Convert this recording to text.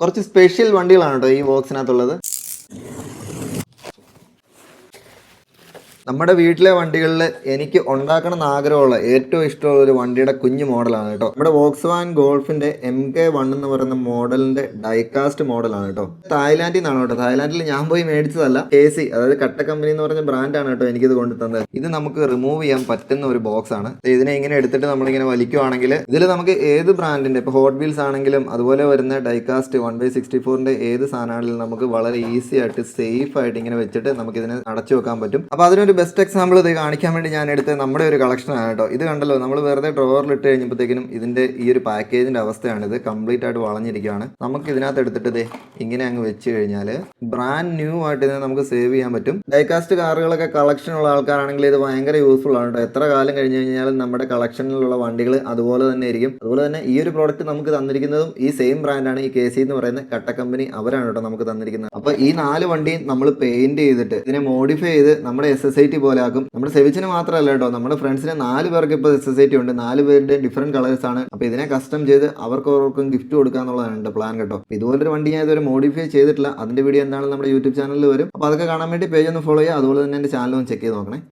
കുറച്ച് സ്പെഷ്യൽ വണ്ടികളാണ് കേട്ടോ ഈ ബോക്സിനകത്തുള്ളത്. നമ്മുടെ വീട്ടിലെ വണ്ടികളിൽ എനിക്ക് ഉണ്ടാക്കണം എന്ന് ആഗ്രഹമുള്ള ഏറ്റവും ഇഷ്ടമുള്ള ഒരു വണ്ടിയുടെ കുഞ്ഞു മോഡലാണ് കേട്ടോ. നമ്മുടെ വോക്സ്വാൻ ഗോൾഫിന്റെ MK1 എന്ന് പറയുന്ന മോഡലിന്റെ ഡൈകാസ്റ്റ് മോഡലാണ് കേട്ടോ. തായ്ലാൻഡിൽ നിന്നാണ് കേട്ടോ. തായ്ലാൻഡിൽ ഞാൻ പോയി മേടിച്ചതല്ല. KC അതായത് കട്ട കമ്പനി എന്ന് പറഞ്ഞ ബ്രാൻഡാണ് കേട്ടോ എനിക്കിത് കൊണ്ടു തന്നത്. ഇത് നമുക്ക് റിമൂവ് ചെയ്യാൻ പറ്റുന്ന ഒരു ബോക്സ് ആണ്. ഇതിനെ ഇങ്ങനെ എടുത്തിട്ട് നമ്മളിങ്ങനെ വലിക്കുവാണെങ്കിൽ ഇതിൽ നമുക്ക് ഏത് ബ്രാൻഡിന്റെ ഇപ്പോൾ ഹോട്ട് വീൽസ് ആണെങ്കിലും അതുപോലെ വരുന്ന ഡൈകാസ്റ്റ് 1/64ന്റെ ഏത് സാധനമാണെങ്കിലും നമുക്ക് വളരെ ഈസി ആയിട്ട് സേഫ് ആയിട്ട് ഇങ്ങനെ വെച്ചിട്ട് നമുക്ക് ഇതിനെ അടച്ചു വെക്കാൻ പറ്റും. അപ്പോൾ അതിനൊരു ബെസ്റ്റ് എക്സാമ്പിൾ ഇത് കാണിക്കാൻ വേണ്ടി ഞാൻ എടുത്ത നമ്മുടെ ഒരു കളക്ഷനാണ് കേട്ടോ. ഇത് കണ്ടല്ലോ, നമ്മൾ വെറുതെ ഡ്രോവറിൽ ഇട്ട് കഴിഞ്ഞപ്പോഴത്തേക്കിനും ഇതിന്റെ ഈ ഒരു പാക്കേജിന്റെ അവസ്ഥയാണ്. ഇത് കംപ്ലീറ്റ് ആയിട്ട് വളഞ്ഞിരിക്കുകയാണ്. നമുക്ക് ഇതിനകത്ത് എടുത്തിട്ട് ഇതേ ഇങ്ങനെ അങ്ങ് വെച്ച് കഴിഞ്ഞാൽ ബ്രാൻഡ് ന്യൂ ആയിട്ട് ഇതിനെ നമുക്ക് സേവ് ചെയ്യാൻ പറ്റും. ഡൈകാസ്റ്റ് കാറുകളൊക്കെ കളക്ഷൻ ഉള്ള ആൾക്കാരാണെങ്കിൽ ഇത് ഭയങ്കര യൂസ്ഫുൾ ആണ് കേട്ടോ. എത്ര കാലം കഴിഞ്ഞ് കഴിഞ്ഞാലും നമ്മുടെ കളക്ഷനിലുള്ള വണ്ടികൾ അതുപോലെ തന്നെ ആയിരിക്കും. അതുപോലെ തന്നെ ഈ ഒരു പ്രോഡക്റ്റ് നമുക്ക് തന്നിരിക്കുന്നതും ഈ സെയിം ബ്രാൻഡാണ്. ഈ KC എന്ന് പറയുന്ന കട്ട കമ്പനി അവരാണ് കേട്ടോ നമുക്ക് തന്നിരിക്കുന്നത്. അപ്പോൾ ഈ 4 വണ്ടിയും നമ്മൾ പെയിന്റ് ചെയ്തിട്ട് ഇതിനെ മോഡിഫൈ ചെയ്ത് നമ്മുടെ SSIT പോലെ ആക്കും. നമ്മുടെ സെവിച്ചിന് മാത്രമല്ല കേട്ടോ, നമ്മുടെ ഫ്രണ്ട്സിന് 4 പേർക്ക് ഇപ്പോൾ SSIT ഉണ്ട്. 4 പേരുടെ ഡിഫറെന്റ് കളേഴ്സ് ആണ്. അപ്പോൾ ഇതിനെ കസ്റ്റം ചെയ്ത് അവർക്കും ഗിഫ്റ്റ് കൊടുക്കുക എന്നുള്ളതാണ് എൻ്റെ പ്ലാൻ കേട്ടോ. ഇതുപോലൊരു വണ്ടി ഞാൻ ഇതുവരെ മോഡിഫൈ ചെയ്തിട്ടില്ല. അതിന്റെ വീഡിയോ എന്താണെന്ന് നമ്മുടെ യൂട്യൂബ് ചാനലിൽ വരും. അപ്പോൾ അതൊക്കെ കാണാൻ വേണ്ടി പേജ് ഒന്ന് ഫോളോ ചെയ്യുക. അതുപോലെ തന്നെ എൻ്റെ ചാനൽ ഒന്ന് ചെക്ക് ചെയ്ത് നോക്കണേ.